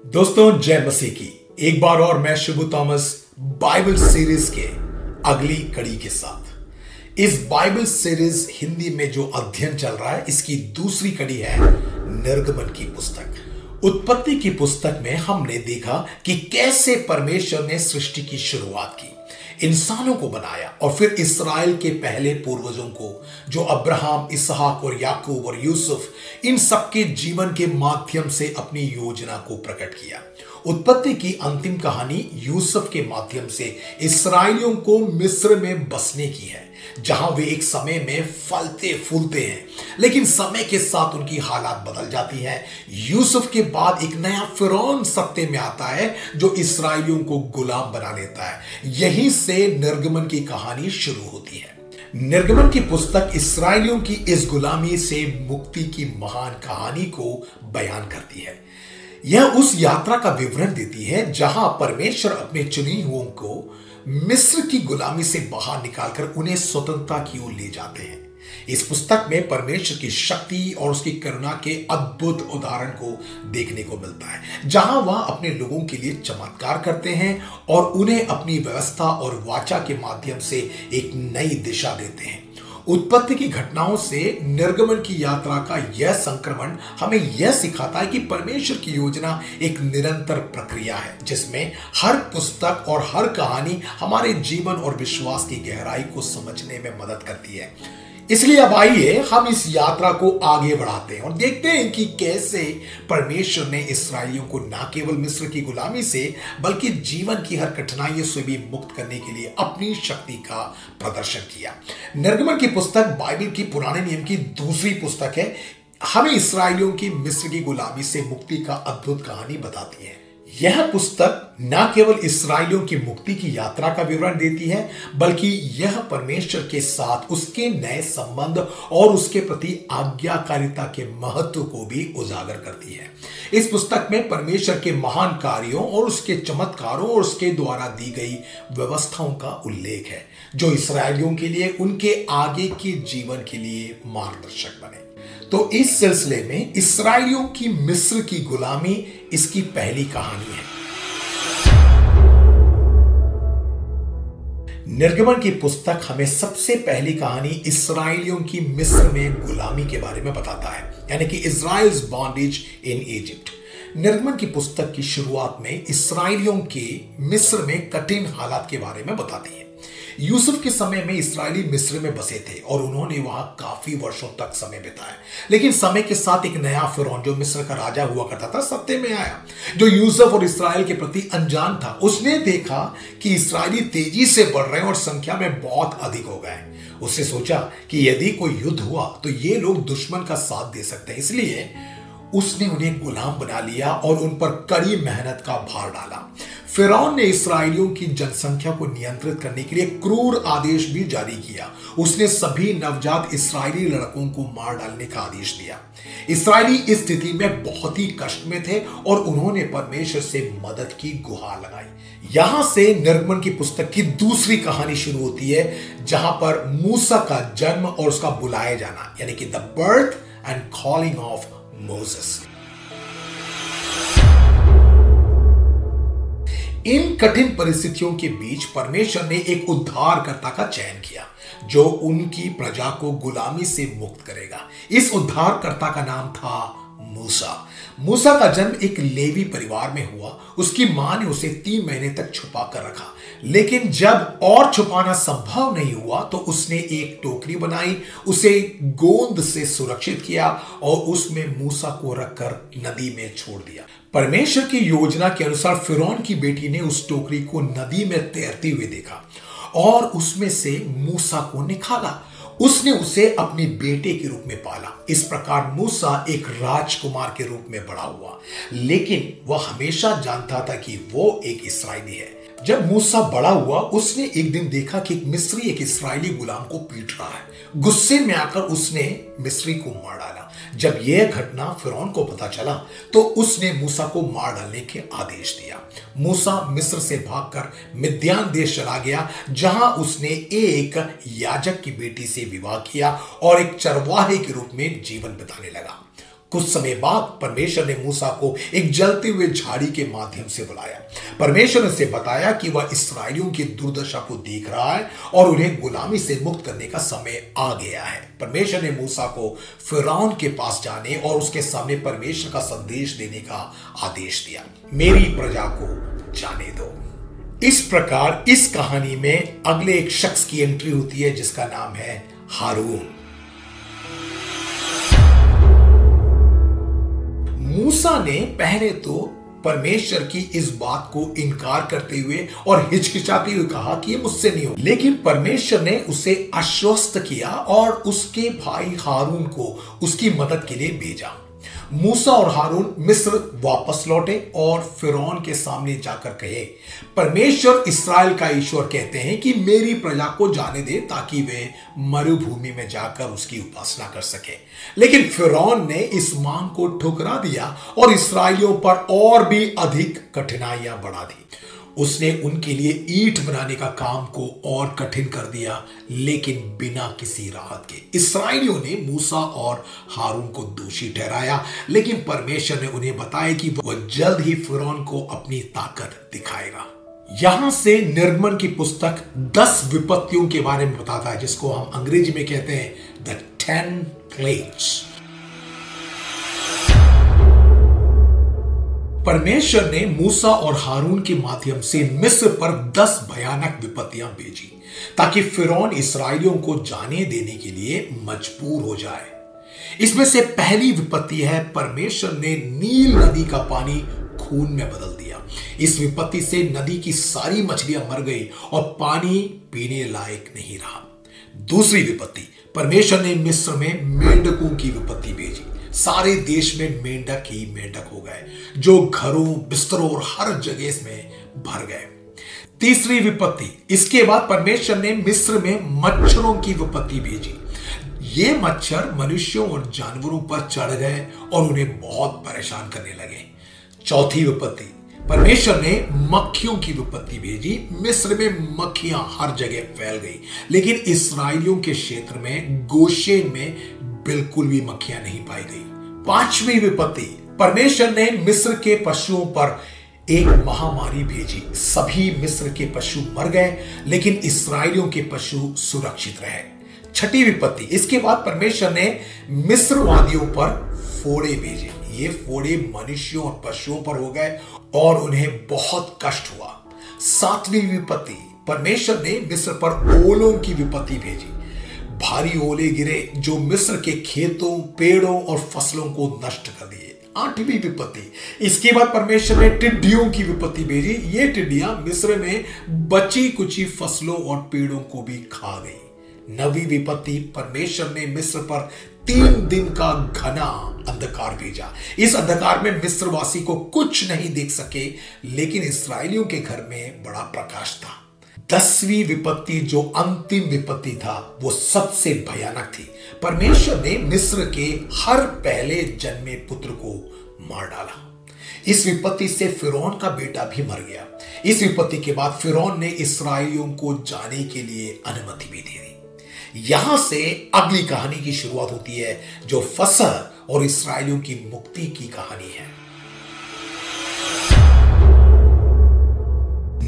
दोस्तों, जय मसीह की। एक बार और मैं शिबू थॉमस बाइबल सीरीज के अगली कड़ी के साथ। इस बाइबल सीरीज हिंदी में जो अध्ययन चल रहा है, इसकी दूसरी कड़ी है निर्गमन की पुस्तक। उत्पत्ति की पुस्तक में हमने देखा कि कैसे परमेश्वर ने सृष्टि की शुरुआत की, इंसानों को बनाया और फिर इस्राएल के पहले पूर्वजों को, जो अब्राहम, इसहाक और याकूब और यूसुफ, इन सबके जीवन के माध्यम से अपनी योजना को प्रकट किया। उत्पत्ति की अंतिम कहानी यूसुफ के माध्यम से इस्राएलियों को मिस्र में बसने की है, जहां वे एक समय में फलते फूलते हैं, लेकिन समय के साथ उनकी हालात बदल जाती है। यूसुफ के बाद एक नया फिरौन सत्ते में आता है, जो इस्राएलियों को गुलाम बना लेता है। यहीं से निर्गमन की कहानी शुरू होती है। निर्गमन की पुस्तक इस्राएलियों की इस गुलामी से मुक्ति की महान कहानी को बयान करती है। यह उस यात्रा का विवरण देती है जहां परमेश्वर अपने चुने हुओं को मिस्र की गुलामी से बाहर निकालकर उन्हें स्वतंत्रता की ओर ले जाते हैं। इस पुस्तक में परमेश्वर की शक्ति और उसकी करुणा के अद्भुत उदाहरण को देखने को मिलता है, जहां वह अपने लोगों के लिए चमत्कार करते हैं और उन्हें अपनी व्यवस्था और वाचा के माध्यम से एक नई दिशा देते हैं। उत्पत्ति की घटनाओं से निर्गमन की यात्रा का यह संक्रमण हमें यह सिखाता है कि परमेश्वर की योजना एक निरंतर प्रक्रिया है, जिसमें हर पुस्तक और हर कहानी हमारे जीवन और विश्वास की गहराई को समझने में मदद करती है। इसलिए अब आइए हम इस यात्रा को आगे बढ़ाते हैं और देखते हैं कि कैसे परमेश्वर ने इस्राएलियों को न केवल मिस्र की गुलामी से, बल्कि जीवन की हर कठिनाइयों से भी मुक्त करने के लिए अपनी शक्ति का प्रदर्शन किया। निर्गमन की पुस्तक बाइबल की पुराने नियम की दूसरी पुस्तक है। हमें इस्राएलियों की मिस्र की गुलामी से मुक्ति का अद्भुत कहानी बताती है। यह पुस्तक न केवल इस्राएलियों की मुक्ति की यात्रा का विवरण देती है, बल्कि यह परमेश्वर के साथ उसके नए संबंध और उसके प्रति आज्ञाकारिता के महत्व को भी उजागर करती है। इस पुस्तक में परमेश्वर के महान कार्यों और उसके चमत्कारों और उसके द्वारा दी गई व्यवस्थाओं का उल्लेख है, जो इस्राएलियों के लिए उनके आगे के जीवन के लिए मार्गदर्शक बने। तो इस सिलसिले में इस्राएलियों की मिस्र की गुलामी इसकी पहली कहानी है। निर्गमन की पुस्तक हमें सबसे पहली कहानी इस्राएलियों की मिस्र में गुलामी के बारे में बताता है, यानी कि इज़राइल्स बॉन्डेज इन इजिप्ट। निर्गमन की पुस्तक की शुरुआत में इस्राएलियों के मिस्र में कठिन हालात के बारे में बताती है। यूसुफ के समय में इस्राएली मिस्र में बसे थे और उन्होंने वहां काफी वर्षों तक समय बिताया, लेकिन समय के साथ एक नया फिरौन, जो मिस्र का राजा हुआ करता था, सत्ते में आया, जो यूसुफ और इस्राएल के प्रति अनजान था। उसने देखा कि इस्राएली तेजी से बढ़ रहे हैं और संख्या में बहुत अधिक हो गए। उसने सोचा कि यदि कोई युद्ध हुआ तो ये लोग दुश्मन का साथ दे सकते हैं, इसलिए उसने उन्हें गुलाम बना लिया और उन पर कड़ी मेहनत का भार डाला। फिरौन ने इस्राएलियों की जनसंख्या को नियंत्रित करने के लिए क्रूर आदेश भी जारी किया। उसने सभी नवजात इस्राएली लड़कों को मार डालने का आदेश दिया। इस्राएली इस स्थिति में बहुत ही कष्ट में थे और उन्होंने परमेश्वर से मदद की गुहार लगाई। यहां से निर्गमन की पुस्तक की दूसरी कहानी शुरू होती है, जहां पर मूसा का जन्म और उसका बुलाया जाना, यानी कि the birth and calling of Moses. इन कठिन परिस्थितियों के बीच परमेश्वर ने एक उद्धारकर्ता का चयन किया, जो उनकी प्रजा को गुलामी से मुक्त करेगा। इस उद्धारकर्ता का नाम था मूसा। मूसा का जन्म एक लेवी परिवार में हुआ। उसकी मां ने उसे 3 महीने तक छुपा कर रखा, लेकिन जब और छुपाना संभव नहीं हुआ तो उसने एक टोकरी बनाई, उसे गोंद से सुरक्षित किया और उसमें मूसा को रखकर नदी में छोड़ दिया। परमेश्वर की योजना के अनुसार फिरौन की बेटी ने उस टोकरी को नदी में तैरते हुए देखा और उसमें से मूसा को निकाला। उसने उसे अपने बेटे के रूप में पाला। इस प्रकार मूसा एक राजकुमार के रूप में बड़ा हुआ, लेकिन वह हमेशा जानता था कि वो एक इस्राएली है। जब मूसा बड़ा हुआ, उसने एक दिन देखा कि एक मिस्री एक इस्राएली गुलाम को पीट रहा है। गुस्से में आकर उसने मिस्री को मार डाला। जब यह घटना फिरौन को पता चला तो उसने मूसा को मार डालने के आदेश दिया। मूसा मिस्र से भागकर मिद्यान देश चला गया, जहां उसने एक याजक की बेटी से विवाह किया और एक चरवाहे के रूप में जीवन बिताने लगा। कुछ समय बाद परमेश्वर ने मूसा को एक जलते हुए झाड़ी के माध्यम से बुलाया। परमेश्वर ने उसे बताया कि वह इसराइलियों की दुर्दशा को देख रहा है और उन्हें गुलामी से मुक्त करने का समय आ गया है। परमेश्वर ने मूसा को फिरौन के पास जाने और उसके सामने परमेश्वर का संदेश देने का आदेश दिया। मेरी प्रजा को जाने दो। इस प्रकार इस कहानी में अगले एक शख्स की एंट्री होती है जिसका नाम है हारून। मूसा ने पहले तो परमेश्वर की इस बात को इनकार करते हुए और हिचकिचाते हुए कहा कि ये मुझसे नहीं हो, लेकिन परमेश्वर ने उसे आश्वस्त किया और उसके भाई हारून को उसकी मदद के लिए भेजा। मूसा और हारून मिस्र वापस लौटे और फिरौन के सामने जाकर कहे, परमेश्वर इस्राएल का ईश्वर कहते हैं कि मेरी प्रजा को जाने दे ताकि वे मरुभूमि में जाकर उसकी उपासना कर सके। लेकिन फिरौन ने इस मांग को ठुकरा दिया और इस्राएलियों पर और भी अधिक कठिनाइयां बढ़ा दी। उसने उनके लिए ईंट बनाने का काम को और कठिन कर दिया, लेकिन बिना किसी राहत के। इस्राएलियों ने मूसा और हारून को दोषी ठहराया, लेकिन परमेश्वर ने उन्हें बताया कि वह जल्द ही फिरौन को अपनी ताकत दिखाएगा। यहां से निर्गमन की पुस्तक 10 विपत्तियों के बारे में बताता है, जिसको हम अंग्रेजी में कहते हैं द 10 प्लेग्स। परमेश्वर ने मूसा और हारून के माध्यम से मिस्र पर 10 भयानक विपत्तियां भेजी ताकि फिरौन इस्राएलियों को जाने देने के लिए मजबूर हो जाए। इसमें से पहली विपत्ति है, परमेश्वर ने नील नदी का पानी खून में बदल दिया। इस विपत्ति से नदी की सारी मछलियां मर गई और पानी पीने लायक नहीं रहा। दूसरी विपत्ति, परमेश्वर ने मिस्र में मेंढकों की विपत्ति भेजी। सारे देश में मेंढक ही मेंढक हो गए, जो घरों, बिस्तरों और हर जगह इसमें भर गए। तीसरी विपत्ति, इसके बाद परमेश्वर ने मिस्र में मच्छरों की विपत्ति भेजी। ये मच्छर मनुष्यों और जानवरों पर चढ़ गए और उन्हें बहुत परेशान करने लगे। चौथी विपत्ति, परमेश्वर ने मक्खियों की विपत्ति भेजी। मिस्र में मक्खियां हर जगह फैल गई, लेकिन इस्राएलियों के क्षेत्र में गोशेन में बिल्कुल भी मक्खियां नहीं पाई गई। पांचवी विपत्ति, परमेश्वर ने मिस्र के पशुओं पर एक महामारी भेजी। सभी मिस्र के पशु मर गए, लेकिन इस्राएलियों के पशु सुरक्षित रहे। छठी विपत्ति, इसके बाद परमेश्वर ने मिस्र वादियों पर फोड़े भेजे। ये फोड़े मनुष्यों और पशुओं पर हो गए और उन्हें बहुत कष्ट हुआ। सातवीं विपत्ति, परमेश्वर ने मिस्र पर ओलों की विपत्ति भेजी। भारी ओले गिरे जो मिस्र के खेतों, पेड़ों और फसलों को नष्ट कर दिए। आठवीं विपत्ति, इसके बाद परमेश्वर ने टिड्डियों की विपत्ति भेजी। ये टिड्डियां मिस्र में बची कुची फसलों और पेड़ों को भी खा गई। नवीं विपत्ति, परमेश्वर ने मिस्र पर 3 दिन का घना अंधकार भेजा। इस अंधकार में मिस्रवासी को कुछ नहीं देख सके, लेकिन इस्राएलियों के घर में बड़ा प्रकाश था। 10वीं विपत्ति, जो अंतिम विपत्ति था, वो सबसे भयानक थी। परमेश्वर ने मिस्र के हर पहले जन्मे पुत्र को मार डाला। इस विपत्ति से फिरौन का बेटा भी मर गया। इस विपत्ति के बाद फिरौन ने इस्राएलियों को जाने के लिए अनुमति भी दे दी। यहां से अगली कहानी की शुरुआत होती है, जो फसह और इस्राएलियों की मुक्ति की कहानी है।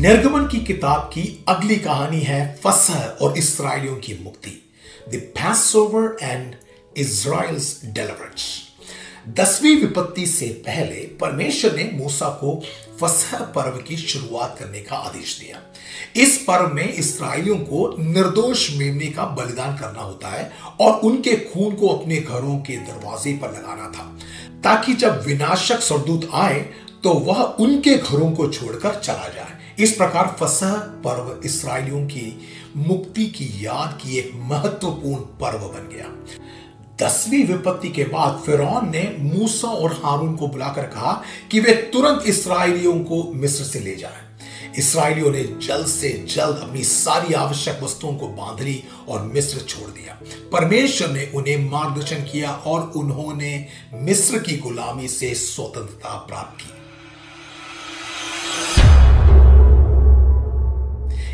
निर्गमन की किताब की अगली कहानी है फसह और इस्राएलियों की मुक्ति, द पैसओवर एंड इज़राइल्स डिलीवरेंस। 10वीं विपत्ति से पहले परमेश्वर ने मूसा को फसह पर्व की शुरुआत करने का आदेश दिया। इस पर्व में इस्राएलियों को निर्दोष मेमने का बलिदान करना होता है और उनके खून को अपने घरों के दरवाजे पर लगाना था, ताकि जब विनाशक सरदूत आए तो वह उनके घरों को छोड़कर चला जाए। इस प्रकार फसह पर्व इस्राएलियों की मुक्ति की याद की एक महत्वपूर्ण पर्व बन गया। 10वीं विपत्ति के बाद फिरौन ने मूसा और हारून को बुलाकर कहा कि वे तुरंत इस्राएलियों को मिस्र से ले जाएं। इस्राएलियों ने जल्द से जल्द अपनी सारी आवश्यक वस्तुओं को बांध ली और मिस्र छोड़ दिया। परमेश्वर ने उन्हें मार्गदर्शन किया और उन्होंने मिस्र की गुलामी से स्वतंत्रता प्राप्त की।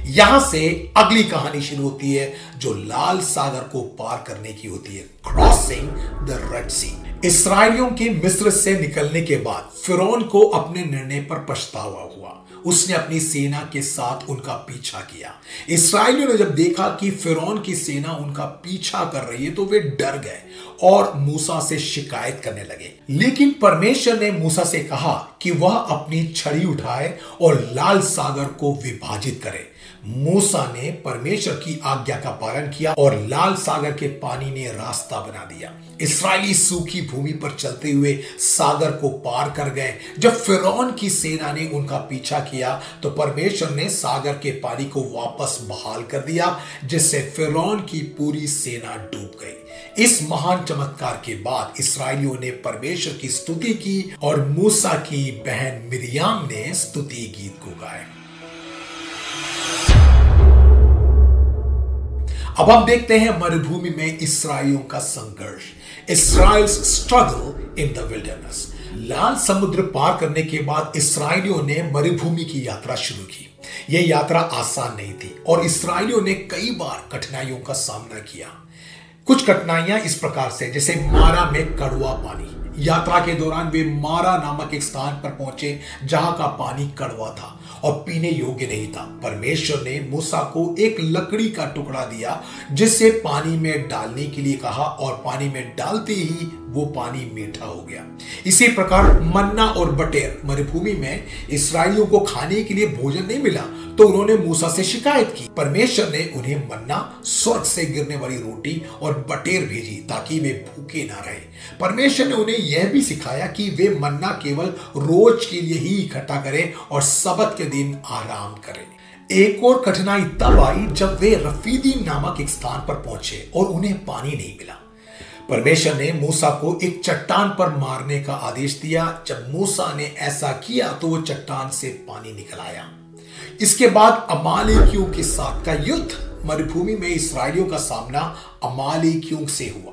यहां से अगली कहानी शुरू होती है, जो लाल सागर को पार करने की होती है, क्रॉसिंग द रेड सी। इस्राएलियों के मिस्र से निकलने के बाद फिरौन को अपने निर्णय पर पछतावा हुआ। उसने अपनी सेना के साथ उनका पीछा किया। इस्राएलियों ने जब देखा कि फिरौन की सेना उनका पीछा कर रही है तो वे डर गए और मूसा से शिकायत करने लगे। लेकिन परमेश्वर ने मूसा से कहा कि वह अपनी छड़ी उठाए और लाल सागर को विभाजित करे। मूसा ने परमेश्वर की आज्ञा का पालन किया और लाल सागर के पानी ने रास्ता बना दिया। इस्राएली सूखी भूमि पर चलते हुए सागर को पार कर गए। जब फिरौन की सेना ने उनका पीछा किया तो परमेश्वर ने सागर के पानी को वापस बहाल कर दिया, जिससे फिरौन की पूरी सेना डूब गई। इस महान चमत्कार के बाद इस्राएलियों ने परमेश्वर की स्तुति की और मूसा की बहन मिरियाम ने स्तुति गीत को गाया। अब हम देखते हैं मरुभूमि में इस्राएलियों का संघर्ष, इस्राएल्स स्ट्रगल इन द विल्डरनेस। लाल समुद्र पार करने के बाद इस्राएलियों ने मरुभूमि की यात्रा शुरू की। यह यात्रा आसान नहीं थी और इस्राएलियों ने कई बार कठिनाइयों का सामना किया। कुछ कठिनाइयां इस प्रकार से, जैसे मारा में कड़वा पानी। यात्रा के दौरान वे मारा नामक एक स्थान पर पहुंचे जहां का पानी कड़वा था और पीने योग्य नहीं था। परमेश्वर ने मूसा को एक लकड़ी का टुकड़ा दिया जिसे पानी में डालने के लिए कहा और पानी में डालते ही वो पानी मीठा हो गया। इसी प्रकार मन्ना और बटेर, मरुभूमि में इस्राएलियों को खाने के लिए भोजन नहीं मिला तो उन्होंने मूसा से शिकायत की। परमेश्वर ने उन्हें मन्ना, स्वर्ग से गिरने वाली रोटी और बटेर भेजी ताकि वे भूखे ना रहे। परमेश्वर ने उन्हें यह भी सिखाया कि वे मन्ना केवल रोज के लिए ही इकट्ठा करें और सबत के दिन आराम करें। एक और कठिनाई तब आई जब वे रफीदीम नामक एक स्थान पर पहुंचे और उन्हें पानी नहीं मिला। परमेश्वर ने मूसा को एक चट्टान पर मारने का आदेश दिया। जब मूसा ने ऐसा किया तो वो चट्टान से पानी निकल आया। इसके बाद अमालेकियों के साथ का युद्ध। मरुभूमि में इस्राएलियों का सामना अमालेकियों से हुआ।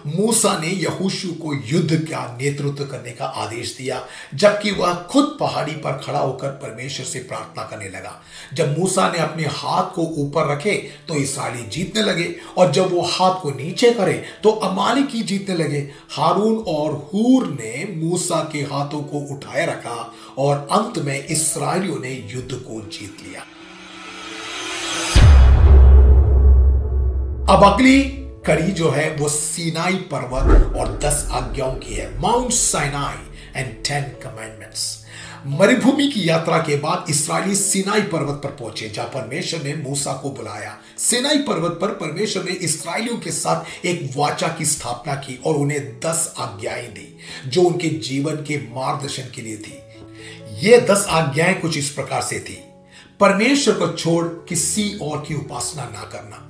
मूसा ने यहोशू को युद्ध का नेतृत्व करने का आदेश दिया, जबकि वह खुद पहाड़ी पर खड़ा होकर परमेश्वर से प्रार्थना करने लगा। जब मूसा ने अपने हाथ को ऊपर रखे तो इस्राएली जीतने लगे और जब वो हाथ को नीचे करे तो अमालेकी जीतने लगे। हारून और हूर ने मूसा के हाथों को उठाए रखा और अंत में इस्राएलियों ने युद्ध को जीत लिया। अब अगली कड़ी जो है वो सीनाई पर्वत और 10 आज्ञाओं की है। Mount Sinai and 10 commandments. मरुभूमि की यात्रा के बाद इस्राएली सीनाई पर्वत पर पहुंचे जहां परमेश्वर ने मूसा को बुलाया। सीनाई पर्वत पर परमेश्वर ने इस्राएलियों के साथ एक वाचा की स्थापना की और उन्हें 10 आज्ञाएं दी जो उनके जीवन के मार्गदर्शन के लिए थी। ये 10 आज्ञाएं कुछ इस प्रकार से थी। परमेश्वर को छोड़ किसी और की उपासना ना करना,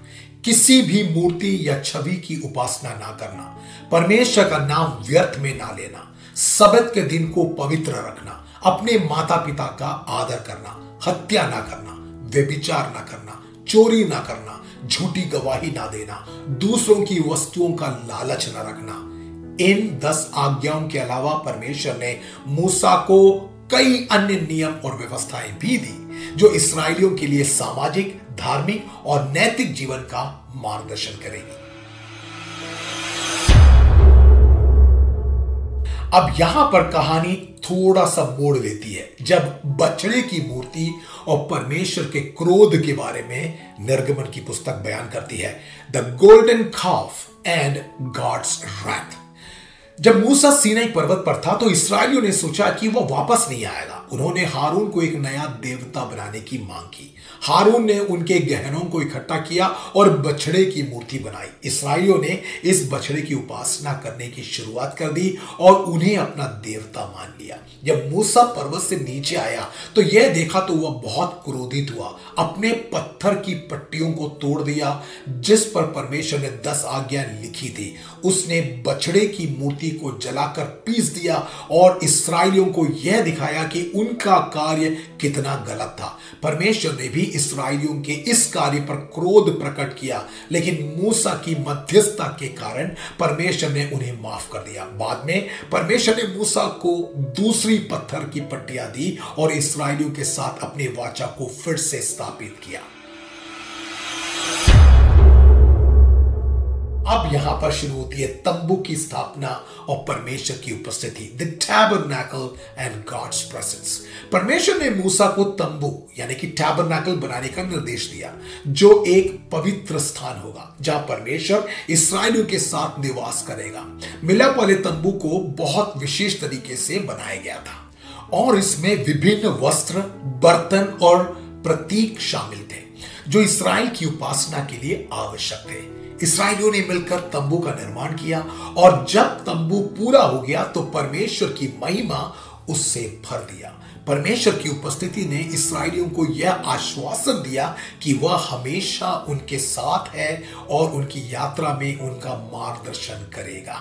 किसी भी मूर्ति या छवि की उपासना ना करना, परमेश्वर का नाम व्यर्थ में ना लेना, सबत के दिन को पवित्र रखना, अपने माता पिता का आदर करना, हत्या ना करना, व्यभिचार ना करना, चोरी ना करना, झूठी गवाही ना देना, दूसरों की वस्तुओं का लालच ना रखना। इन 10 आज्ञाओं के अलावा परमेश्वर ने मूसा को कई अन्य नियम और व्यवस्थाएं भी दी जो इस्राएलियों के लिए सामाजिक, धार्मिक और नैतिक जीवन का मार्गदर्शन करेगी। अब यहां पर कहानी थोड़ा सा मोड़ लेती है जब बछड़े की मूर्ति और परमेश्वर के क्रोध के बारे में निर्गमन की पुस्तक बयान करती है, the golden calf and god's wrath. जब मूसा सीनाई पर्वत पर था तो इस्राएलियों ने सोचा कि वह वापस नहीं आएगा। उन्होंने हारून को एक नया देवता बनाने की मांग की। हारून ने उनके गहनों को इकट्ठा किया और बछड़े की मूर्ति बनाई। इस्राएलियों ने इस बछड़े की उपासना करने की शुरुआत कर दी और उन्हें अपना देवता मान लिया। जब मूसा पर्वत से नीचे आया तो यह देखा तो वह बहुत क्रोधित हुआ। अपने पत्थर की पट्टियों को तोड़ दिया जिस पर परमेश्वर ने 10 आज्ञाएं लिखी थी। उसने बछड़े की मूर्ति को जलाकर पीस दिया और इस्राएलियों को यह दिखाया कि उनका कार्य कितना गलत था। परमेश्वर ने भी इस्राएलियों के इस कार्य पर क्रोध प्रकट किया, लेकिन मूसा की मध्यस्थता के कारण परमेश्वर ने उन्हें माफ कर दिया। बाद में परमेश्वर ने मूसा को दूसरी पत्थर की पट्टियां दी और इस्राएलियों के साथ अपने वाचा को फिर से स्थापित किया। अब यहां पर शुरू होती है तंबू की स्थापना और परमेश्वर की उपस्थिति, द टैबरनैकल एंड गॉड्स प्रेजेंस। परमेश्वर ने मूसा को तंबू यानी कि टैबरनैकल बनाने का निर्देश दिया, जो एक पवित्र स्थान होगा जहां परमेश्वर इस्राएलियों के साथ निवास करेगा। मिलाप वाले तंबू को बहुत विशेष तरीके से बनाया गया था और इसमें विभिन्न वस्त्र, बर्तन और प्रतीक शामिल थे जो इस्राएल की उपासना के लिए आवश्यक थे। इस्राएलियों ने मिलकर तंबू का निर्माण किया और जब तंबू पूरा हो गया तो परमेश्वर की महिमा उससे भर दिया। परमेश्वर की उपस्थिति ने इस्राएलियों को यह आश्वासन दिया कि वह हमेशा उनके साथ है और उनकी यात्रा में उनका मार्गदर्शन करेगा।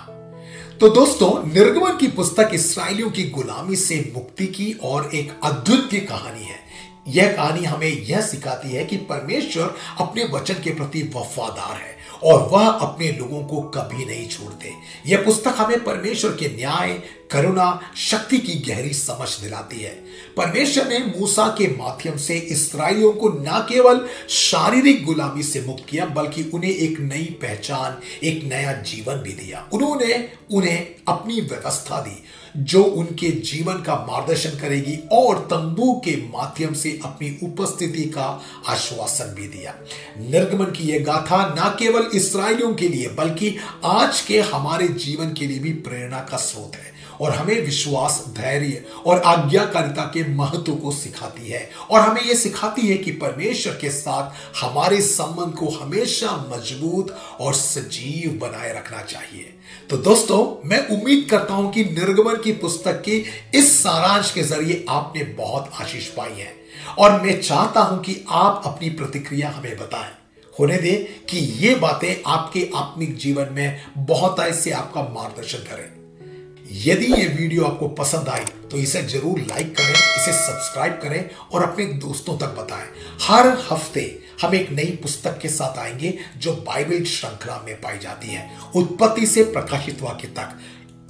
तो दोस्तों, निर्गमन की पुस्तक इस्राएलियों की गुलामी से मुक्ति की और एक अद्वितीय कहानी है। यह कहानी हमें यह सिखाती है कि परमेश्वर अपने वचन के प्रति वफादार है और वह अपने लोगों को कभी नहीं छोड़ते। यह पुस्तक हमें परमेश्वर के न्याय, करुणा, शक्ति की गहरी समझ दिलाती है। परमेश्वर ने मूसा के माध्यम से इस्राएलियों को न केवल शारीरिक गुलामी से मुक्त किया बल्कि उन्हें एक नई पहचान, एक नया जीवन भी दिया। उन्होंने उन्हें अपनी व्यवस्था दी जो उनके जीवन का मार्गदर्शन करेगी और तंबू के माध्यम से अपनी उपस्थिति का आश्वासन भी दिया। निर्गमन की यह गाथा न केवल इस्राएलियों के लिए बल्कि आज के हमारे जीवन के लिए भी प्रेरणा का स्रोत है और हमें विश्वास, धैर्य और आज्ञाकारिता के महत्व को सिखाती है और हमें यह सिखाती है कि परमेश्वर के साथ हमारे संबंध को हमेशा मजबूत और सजीव बनाए रखना चाहिए। तो दोस्तों, मैं उम्मीद करता हूं कि निर्गमन की पुस्तक की इस सारांश के जरिए आपने बहुत आशीष पाई है और मैं चाहता हूं कि आप अपनी प्रतिक्रिया हमें बताएं। होने दे कि ये बातें आपके आत्मिक जीवन में बहुत ऐसे आपका मार्गदर्शन करें। यदि ये वीडियो आपको पसंद आई तो इसे जरूर लाइक करें, इसे सब्सक्राइब करें और अपने दोस्तों तक बताएं। हर हफ्ते हम एक नई पुस्तक के साथ आएंगे जो बाइबल श्रृंखला में पाई जाती है। उत्पत्ति से प्रकाशित वाक्य तक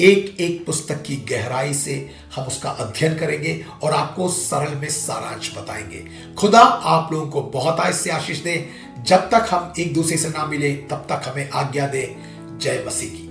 एक एक पुस्तक की गहराई से हम उसका अध्ययन करेंगे और आपको सरल में सारांश बताएंगे। खुदा आप लोगों को बहुत ऐसे आशीष दे। जब तक हम एक दूसरे से ना मिले तब तक हमें आज्ञा दे। जय मसीह की।